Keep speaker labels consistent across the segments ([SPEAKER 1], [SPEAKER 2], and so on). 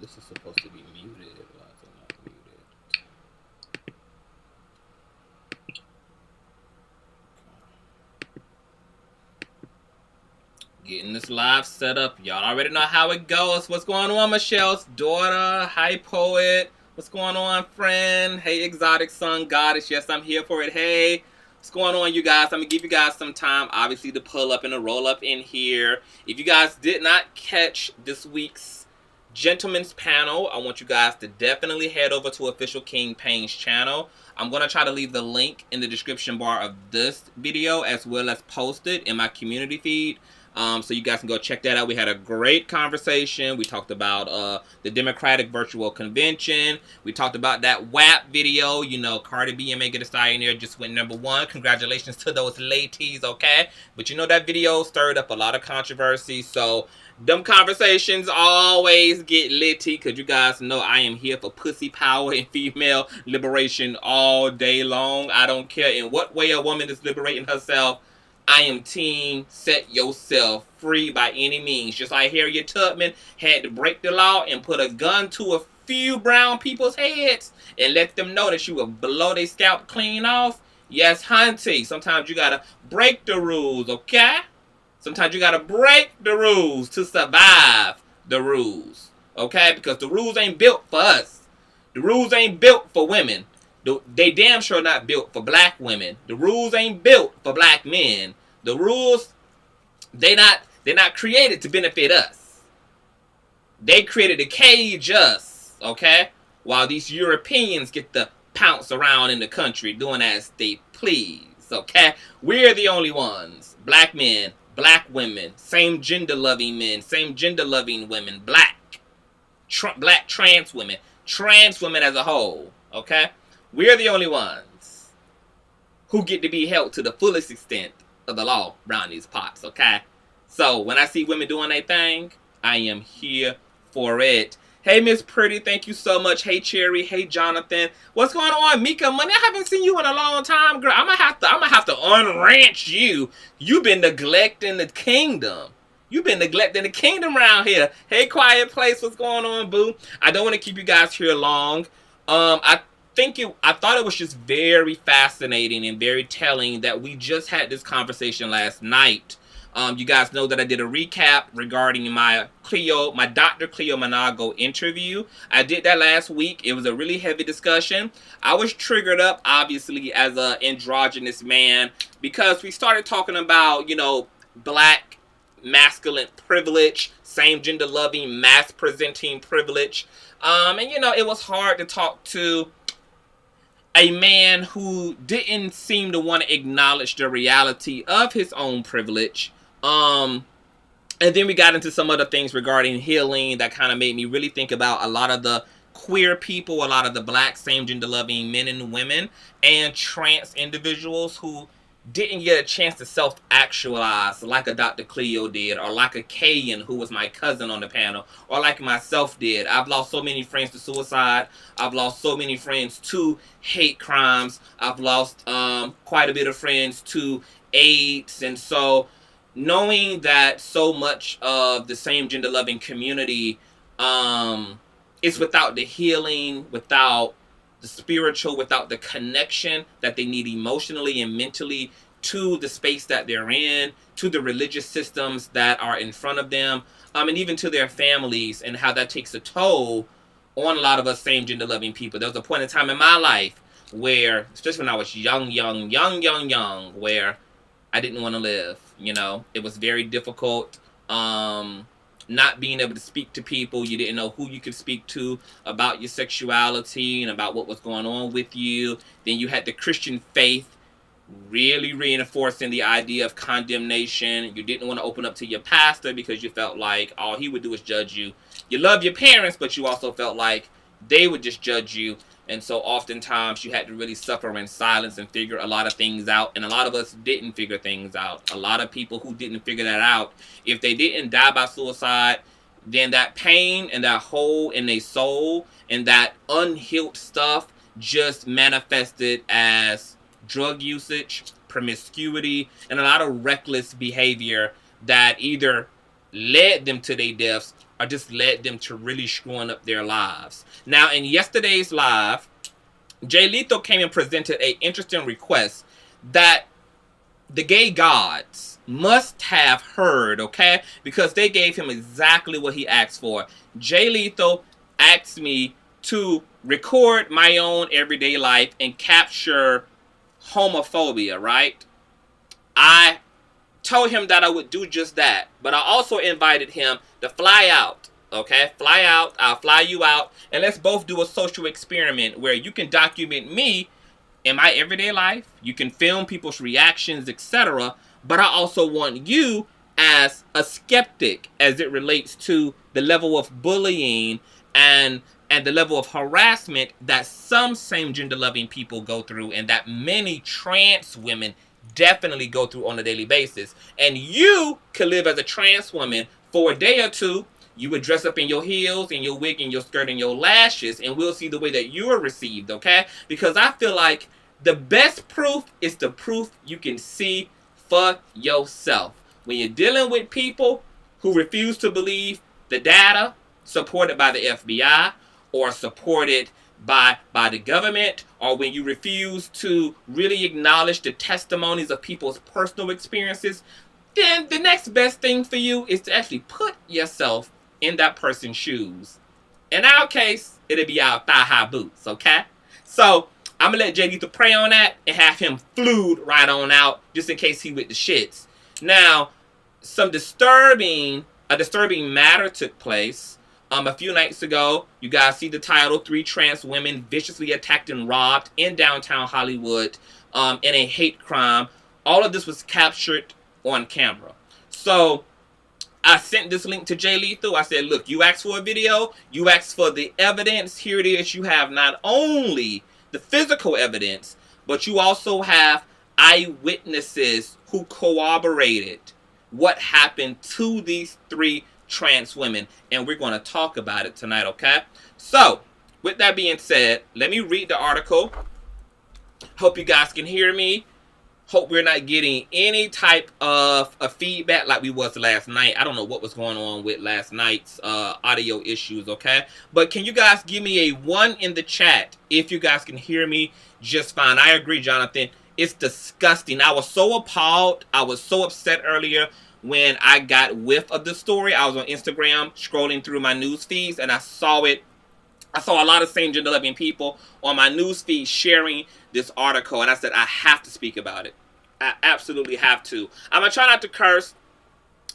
[SPEAKER 1] This is supposed to be muted. Why is it not muted? Getting this live set up. Y'all already know how it goes. What's going on, Michelle's daughter? Hi, poet. What's going on, friend? Hey, exotic sun goddess. Yes, I'm here for it. Hey, what's going on, you guys? I'm going to give you guys some time, obviously, to pull up and to roll up in here. If you guys did not catch this week's Gentlemen's Panel, I want you guys to definitely head over to Official King Payne's channel. I'm going to try to leave the link in the description bar of this video as well as post it in my community feed. So you guys can go check that out. We had a great conversation. We talked about the Democratic Virtual Convention. We talked about that WAP video. You know, Cardi B and Megan Thee Stallion just went #1. Congratulations to those ladies, okay? But you know, that video stirred up a lot of controversy. So them conversations always get litty because you guys know I am here for pussy power and female liberation all day long. I don't care in what way a woman is liberating herself. I am team set yourself free by any means. Just like Harriet Tubman had to break the law and put a gun to a few brown people's heads and let them know that she would blow their scalp clean off. Yes, hunty. Sometimes you gotta break the rules, okay? Sometimes you gotta break the rules to survive the rules, okay? Because the rules ain't built for us. The rules ain't built for women. They damn sure not built for black women. The rules ain't built for black men. The rules, they're not created to benefit us. They created to cage us, okay? While these Europeans get to pounce around in the country doing as they please, okay? We're the only ones. Black men, black women, same gender loving men, same gender loving women, black trans women as a whole, okay? We're the only ones who get to be held to the fullest extent of the law around these parts, okay? So when I see women doing their thing, I am here for it. Hey, Miss Pretty, thank you so much. Hey, Cherry. Hey, Jonathan. What's going on, Mika Money? I haven't seen you in a long time, girl. I'm gonna have to unranch you. You've been neglecting the kingdom. You've been neglecting the kingdom around here. Hey, Quiet Place. What's going on, boo? I don't want to keep you guys here long. I thought it was just very fascinating and very telling that we just had this conversation last night. You guys know that I did a recap regarding my Dr. Cleo Monago interview. I did that last week. It was a really heavy discussion. I was triggered up, obviously, as an androgynous man because we started talking about, you know, black masculine privilege, same gender loving, mass presenting privilege. And, you know, it was hard to talk to a man who didn't seem to want to acknowledge the reality of his own privilege. And then we got into some other things regarding healing that kind of made me really think about a lot of the queer people, a lot of the black same gender loving men and women, and trans individuals who didn't get a chance to self-actualize like a Dr. Cleo did, or like a Kayan, who was my cousin on the panel, or like myself did. I've lost so many friends to suicide. I've lost so many friends to hate crimes. I've lost quite a bit of friends to AIDS. And so knowing that so much of the same gender-loving community is without the healing, without the spiritual, without the connection that they need emotionally and mentally to the space that they're in, to the religious systems that are in front of them, and even to their families, and how that takes a toll on a lot of us same gender loving people. There was a point in time in my life where, especially when I was young, where I didn't want to live. You know, it was very difficult. Not being able to speak to people. You didn't know who you could speak to about your sexuality and about what was going on with you. Then you had the Christian faith really reinforcing the idea of condemnation. You didn't want to open up to your pastor because you felt like all he would do is judge you. You love your parents, but you also felt like they would just judge you. And so oftentimes you had to really suffer in silence and figure a lot of things out. And a lot of us didn't figure things out. A lot of people who didn't figure that out, if they didn't die by suicide, then that pain and that hole in their soul and that unhealed stuff just manifested as drug usage, promiscuity, and a lot of reckless behavior that either led them to their deaths or just led them to really screwing up their lives. Now, in yesterday's live, Jay Lethal came and presented an interesting request that the gay gods must have heard, okay? Because they gave him exactly what he asked for. Jay Lethal asked me to record my own everyday life and capture homophobia, right? I told him that I would do just that, but I also invited him to fly out, okay? Fly out, I'll fly you out, and let's both do a social experiment where you can document me in my everyday life, you can film people's reactions, etc., but I also want you as a skeptic as it relates to the level of bullying and the level of harassment that some same-gender loving people go through and that many trans women definitely go through on a daily basis. And you could live as a trans woman for a day or two. You would dress up in your heels and your wig and your skirt and your lashes, and we'll see the way that you are received, okay? Because I feel like the best proof is the proof you can see for yourself. When you're dealing with people who refuse to believe the data supported by the FBI or supported by the government, or when you refuse to really acknowledge the testimonies of people's personal experiences, then the next best thing for you is to actually put yourself in that person's shoes. In our case, it'll be our thigh-high boots, okay? So I'm gonna let Jay Lethal pray on that and have him flued right on out, just in case he with the shits. Now, a disturbing matter took place a few nights ago. You guys see the title: 3 trans women viciously attacked and robbed in downtown Hollywood in a hate crime. All of this was captured on camera. So I sent this link to Jay Lethal. I said, look, you asked for a video, you asked for the evidence. Here it is. You have not only the physical evidence, but you also have eyewitnesses who corroborated what happened to these 3 trans women, and we're going to talk about it tonight, okay? So, with that being said, let me read the article. Hope you guys can hear me. Hope we're not getting any type of feedback like we was last night. I don't know what was going on with last night's audio issues, okay? But can you guys give me a 1 in the chat if you guys can hear me just fine? I agree, Jonathan. It's disgusting. I was so appalled. I was so upset earlier when I got whiff of the story. I was on Instagram scrolling through my news feeds and I saw it. I saw a lot of same gender loving people on my news feed sharing this article, and I said I have to speak about it. I absolutely have to. I'm gonna try not to curse.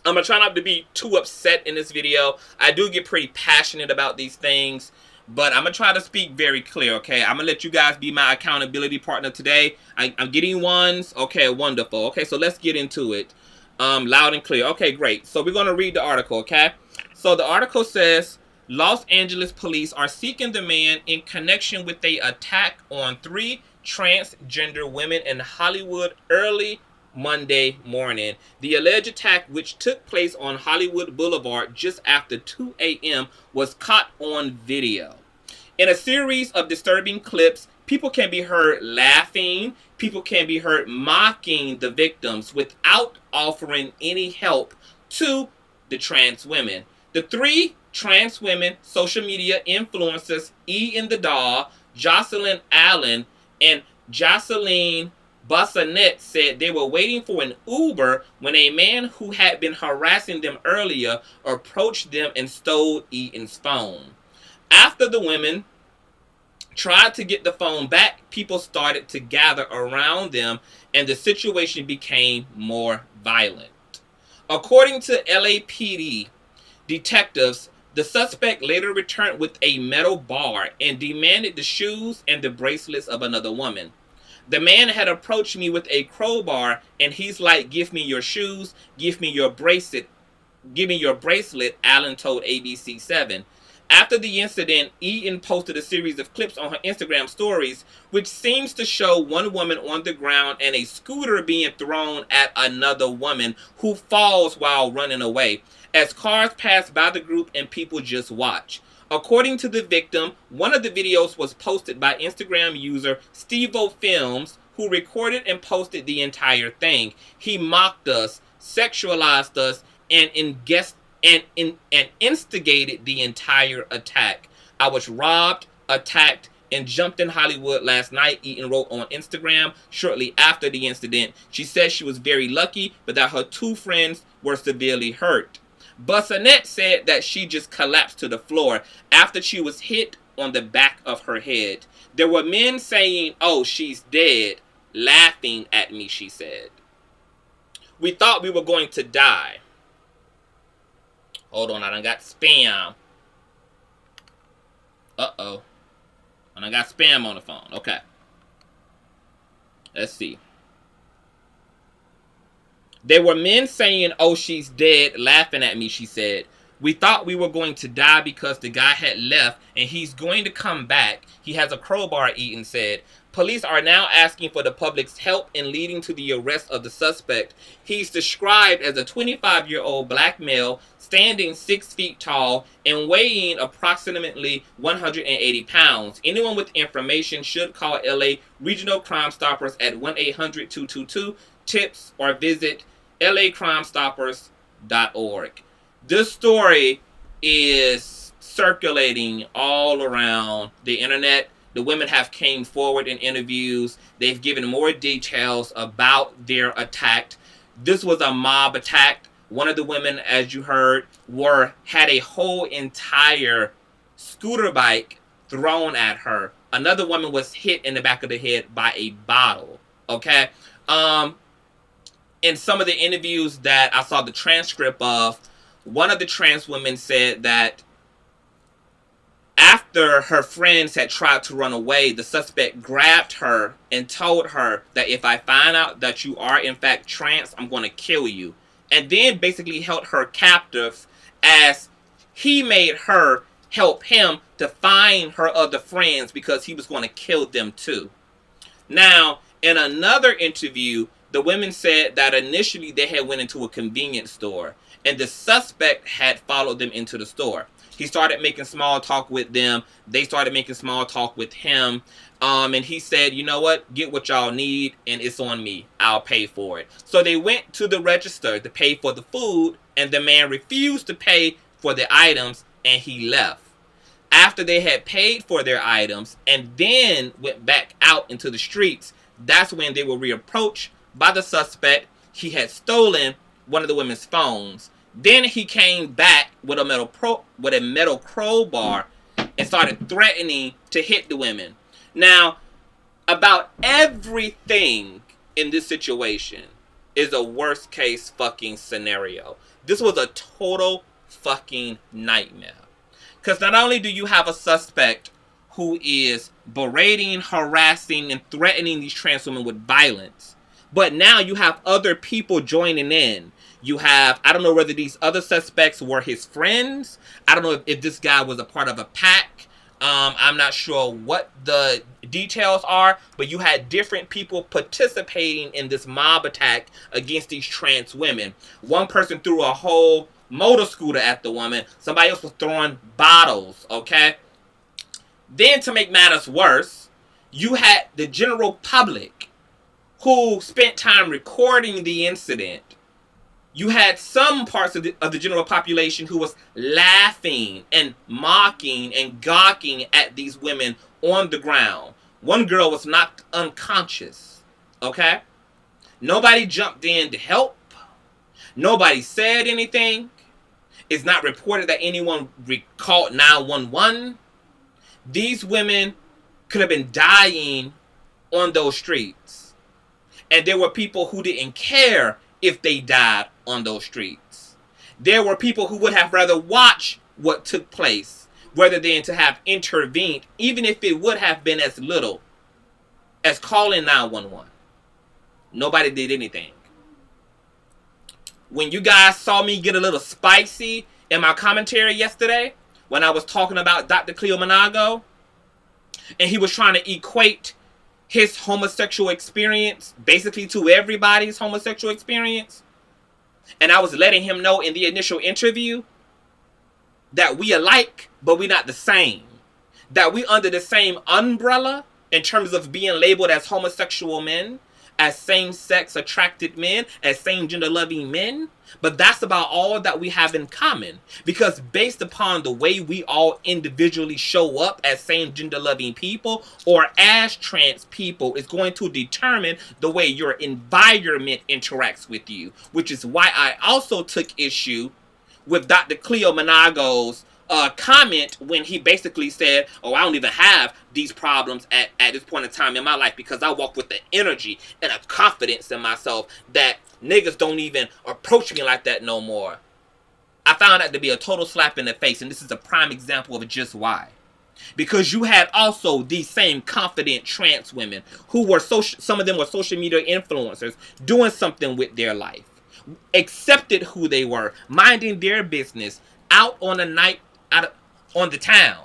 [SPEAKER 1] I'm gonna try not to be too upset in this video. I do get pretty passionate about these things, but I'm gonna try to speak very clear, okay? I'm gonna let you guys be my accountability partner today. I'm getting 1s. Okay, wonderful. Okay, so let's get into it. Loud and clear. Okay, great. So we're gonna read the article, okay? So the article says, Los Angeles police are seeking the man in connection with an attack on 3 transgender women in Hollywood early Monday morning. The alleged attack, which took place on Hollywood Boulevard just after 2 a.m., was caught on video. In a series of disturbing clips, people can be heard laughing, people can be heard mocking the victims without offering any help to the trans women. The 3 trans women social media influencers, E in the Doll, Jocelyn Allen, and Jocelyn Bassinet, said they were waiting for an Uber when a man who had been harassing them earlier approached them and stole Eaton's phone. After the women tried to get the phone back, people started to gather around them and the situation became more violent. According to LAPD detectives, the suspect later returned with a metal bar and demanded the shoes and the bracelets of another woman. The man had approached me with a crowbar and he's like, give me your shoes, give me your bracelet, Allen told ABC7. After the incident, Eaton posted a series of clips on her Instagram stories, which seems to show one woman on the ground and a scooter being thrown at another woman who falls while running away, as cars pass by the group and people just watch. According to the victim, one of the videos was posted by Instagram user Stevo Films, who recorded and posted the entire thing. He mocked us, sexualized us, and and instigated the entire attack. I was robbed, attacked, and jumped in Hollywood last night, Eaton wrote on Instagram shortly after the incident. She said she was very lucky, but that her two friends were severely hurt. Bissonette said that she just collapsed to the floor after she was hit on the back of her head. There were men saying, "Oh, she's dead," laughing at me, she said. We thought we were going to die. Hold on, I done got spam. Uh-oh. I done got spam on the phone. Okay. Let's see. There were men saying, "Oh, she's dead," laughing at me, she said. We thought we were going to die because the guy had left and he's going to come back. He has a crowbar, Eaton said. Police are now asking for the public's help in leading to the arrest of the suspect. He's described as a 25-year-old black male, standing 6 feet tall and weighing approximately 180 pounds. Anyone with information should call LA Regional Crime Stoppers at 1-800-222-TIPS or visit lacrimestoppers.org. This story is circulating all around the internet. The women have came forward in interviews. They've given more details about their attack. This was a mob attack. One of the women, as you heard, had a whole entire scooter bike thrown at her. Another woman was hit in the back of the head by a bottle. Okay? In some of the interviews that I saw the transcript of, one of the trans women said that after her friends had tried to run away, the suspect grabbed her and told her that if I find out that you are in fact trans, I'm going to kill you. And then basically held her captive as he made her help him to find her other friends because he was going to kill them too. Now, in another interview, the women said that initially they had went into a convenience store and the suspect had followed them into the store. He started making small talk with them. They started making small talk with him. And he said, "You know what? Get what y'all need and it's on me. I'll pay for it." So they went to the register to pay for the food and the man refused to pay for the items and he left. After they had paid for their items and then went back out into the streets, that's when they were reapproached by the suspect. He had stolen one of the women's phones. Then he came back with a metal crowbar and started threatening to hit the women. Now, about everything in this situation is a worst case fucking scenario. This was a total fucking nightmare. Because not only do you have a suspect who is berating, harassing, and threatening these trans women with violence, but now you have other people joining in. You have, I don't know whether these other suspects were his friends. I don't know if this guy was a part of a pack. I'm not sure what the details are, but you had different people participating in this mob attack against these trans women. One person threw a whole motor scooter at the woman. Somebody else was throwing bottles, okay? Then to make matters worse, you had the general public who spent time recording the incident. You had some parts of the general population who was laughing and mocking and gawking at these women on the ground. One girl was knocked unconscious, okay? Nobody jumped in to help. Nobody said anything. It's not reported that anyone called 911. These women could have been dying on those streets. And there were people who didn't care if they died on those streets. There were people who would have rather watched what took place rather than to have intervened, even if it would have been as little as calling 911. Nobody did anything. When you guys saw me get a little spicy in my commentary yesterday, when I was talking about Dr. Cleo Monago, and he was trying to equate his homosexual experience basically to everybody's homosexual experience, and I was letting him know in the initial interview that we alike, but we're not the same. That we under the same umbrella in terms of being labeled as homosexual men. as same-sex attracted men, as same-gender loving men, but that's about all that we have in common. Because based upon the way we all individually show up as same-gender loving people or as trans people is going to determine the way your environment interacts with you, which is why I also took issue with Dr. Cleo Monago's comment when he basically said, oh, I don't even have these problems at this point in time in my life because I walk with the energy and a confidence in myself that niggas don't even approach me like that no more. I found that to be a total slap in the face, and this is a prime example of just why. Because you had also these same confident trans women who were some of them were social media influencers doing something with their life, accepted who they were, minding their business, out on a night on the town,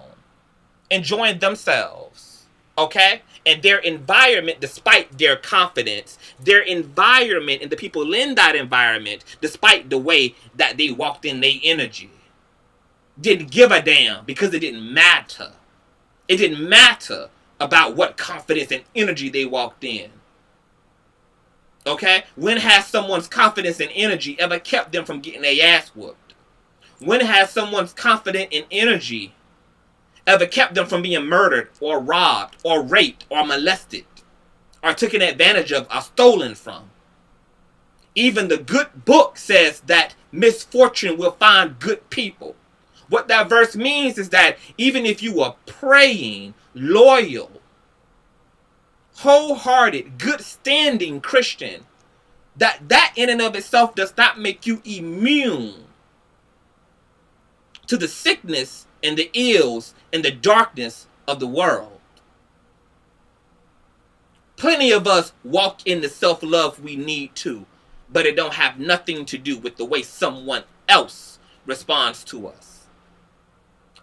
[SPEAKER 1] enjoying themselves, okay? And their environment, despite their confidence, their environment and the people in that environment, despite the way that they walked in their energy, didn't give a damn because it didn't matter. It didn't matter about what confidence and energy they walked in. Okay? When has someone's confidence and energy ever kept them from getting their ass whooped? When has someone's confidence and energy ever kept them from being murdered or robbed or raped or molested or taken advantage of or stolen from? Even the good book says that misfortune will find good people. What that verse means is that even if you are praying, loyal, wholehearted, good-standing Christian, that in and of itself does not make you immune to the sickness and the ills and the darkness of the world. Plenty of us walk in the self-love we need to, but it don't have nothing to do with the way someone else responds to us.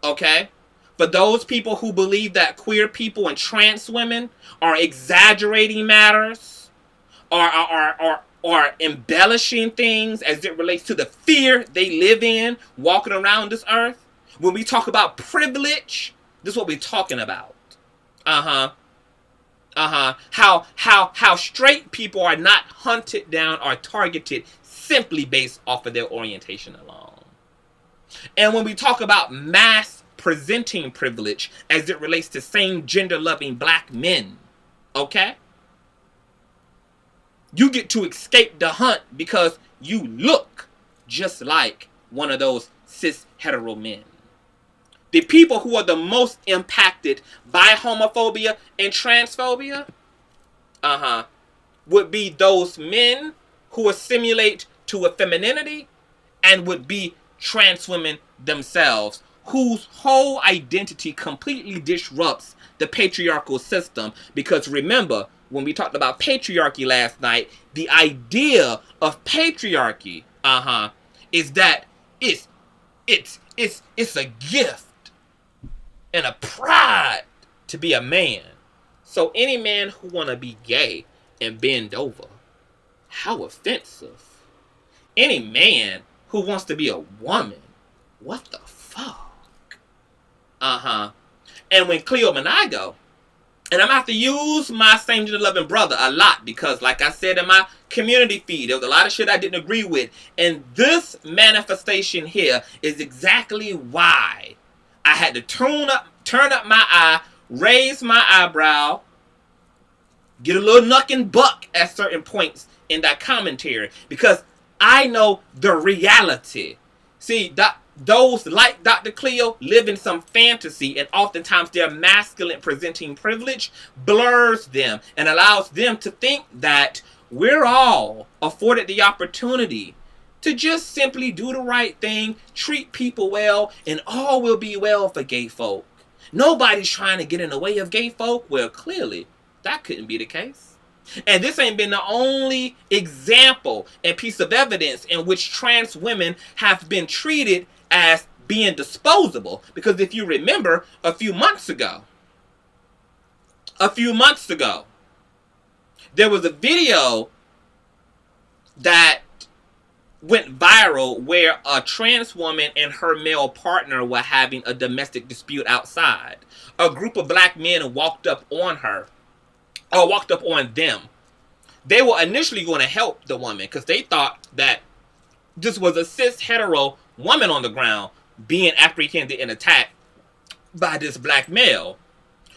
[SPEAKER 1] Okay? For those people who believe that queer people and trans women are exaggerating matters, or embellishing things as it relates to the fear they live in walking around this earth. When we talk about privilege, this is what we're talking about. How straight people are not hunted down or targeted simply based off of their orientation alone. And when we talk about mass presenting privilege as it relates to same gender loving black men, okay? You get to escape the hunt because you look just like one of those cis hetero men. The people who are the most impacted by homophobia and transphobia, would be those men who assimilate to a femininity and would be trans women themselves, whose whole identity completely disrupts the patriarchal system. Because remember, when we talked about patriarchy last night, the idea of patriarchy, is that it's a gift and a pride to be a man. So any man who want to be gay and bend over, how offensive. Any man who wants to be a woman, what the fuck? And when Cleo Monago, and I'm going to have to use my same gender loving brother a lot because, like I said in my community feed, there was a lot of shit I didn't agree with. And this manifestation here is exactly why I had to turn up my eye, raise my eyebrow, get a little knuck and buck at certain points in that commentary. Because I know the reality. See, those like Dr. Cleo live in some fantasy, and oftentimes their masculine presenting privilege blurs them and allows them to think that we're all afforded the opportunity to just simply do the right thing, treat people well, and all will be well for gay folk. Nobody's trying to get in the way of gay folk. Well, clearly, that couldn't be the case. And this ain't been the only example and piece of evidence in which trans women have been treated as being disposable. Because if you remember, a few months ago, there was a video that went viral where a trans woman and her male partner were having a domestic dispute outside. A group of black men walked up on her, or walked up on them. they were initially going to help the woman because they thought that this was a cis hetero woman on the ground being apprehended and attacked by this black male.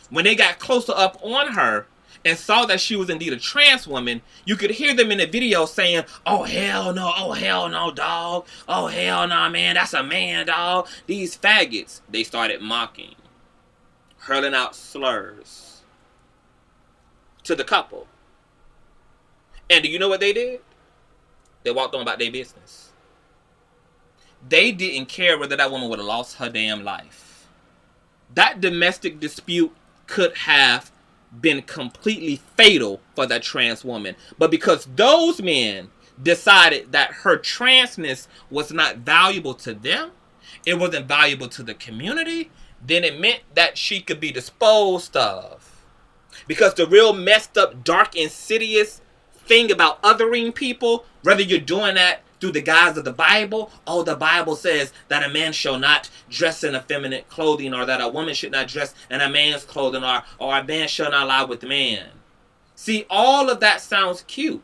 [SPEAKER 1] When they got closer up on her and saw that she was indeed a trans woman, you could hear them in the video saying, oh hell no, dog. Oh hell no, man, that's a man, dog. These faggots. They started mocking, hurling out slurs to the couple. And do you know what they did? They walked on about their business. They didn't care whether that woman would have lost her damn life. That domestic dispute could have been completely fatal for that trans woman. But because those men decided that her transness was not valuable to them, it wasn't valuable to the community, then it meant that she could be disposed of. Because the real messed up, dark, insidious thing about othering people, whether you're doing that through the guise of the Bible, oh, the Bible says that a man shall not dress in effeminate clothing, or that a woman should not dress in a man's clothing, or a man shall not lie with man. See, all of that sounds cute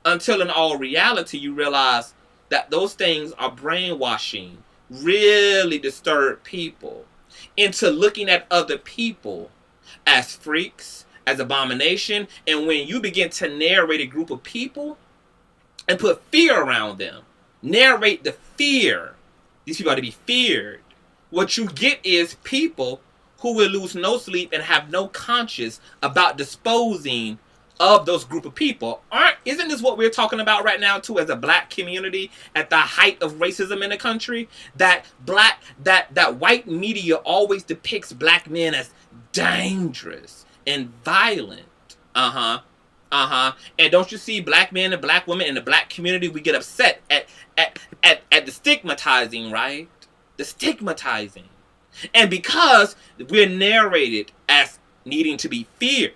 [SPEAKER 1] until in all reality you realize that those things are brainwashing, really disturb people into looking at other people as freaks, as abomination. And when you begin to narrate a group of people and put fear around them, narrate the fear, these people are to be feared, what you get is people who will lose no sleep and have no conscience about disposing of those group of people. Isn't this what we're talking about right now too, as a black community at the height of racism in the country? That white media always depicts black men as dangerous and violent. And don't you see, black men and black women in the black community, we get upset at the stigmatizing, right? The stigmatizing. And because we're narrated as needing to be feared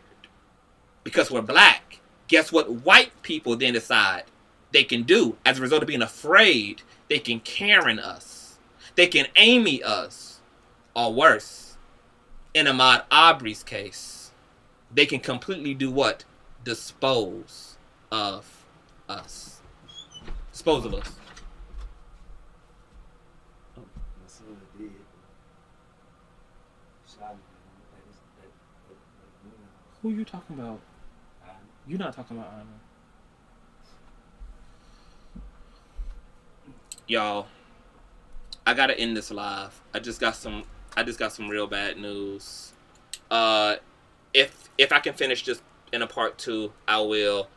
[SPEAKER 1] because we're black, guess what white people then decide they can do as a result of being afraid? They can Karen us. They can Amy us. Or worse, in Ahmaud Arbery's case, they can completely do what? Dispose of us. Dispose of us.
[SPEAKER 2] My son did. Shot him.
[SPEAKER 1] Who you talking about? You're not talking about Anna. Y'all, I gotta end this live. I just got some real bad news. If I can finish this in a part 2, I will.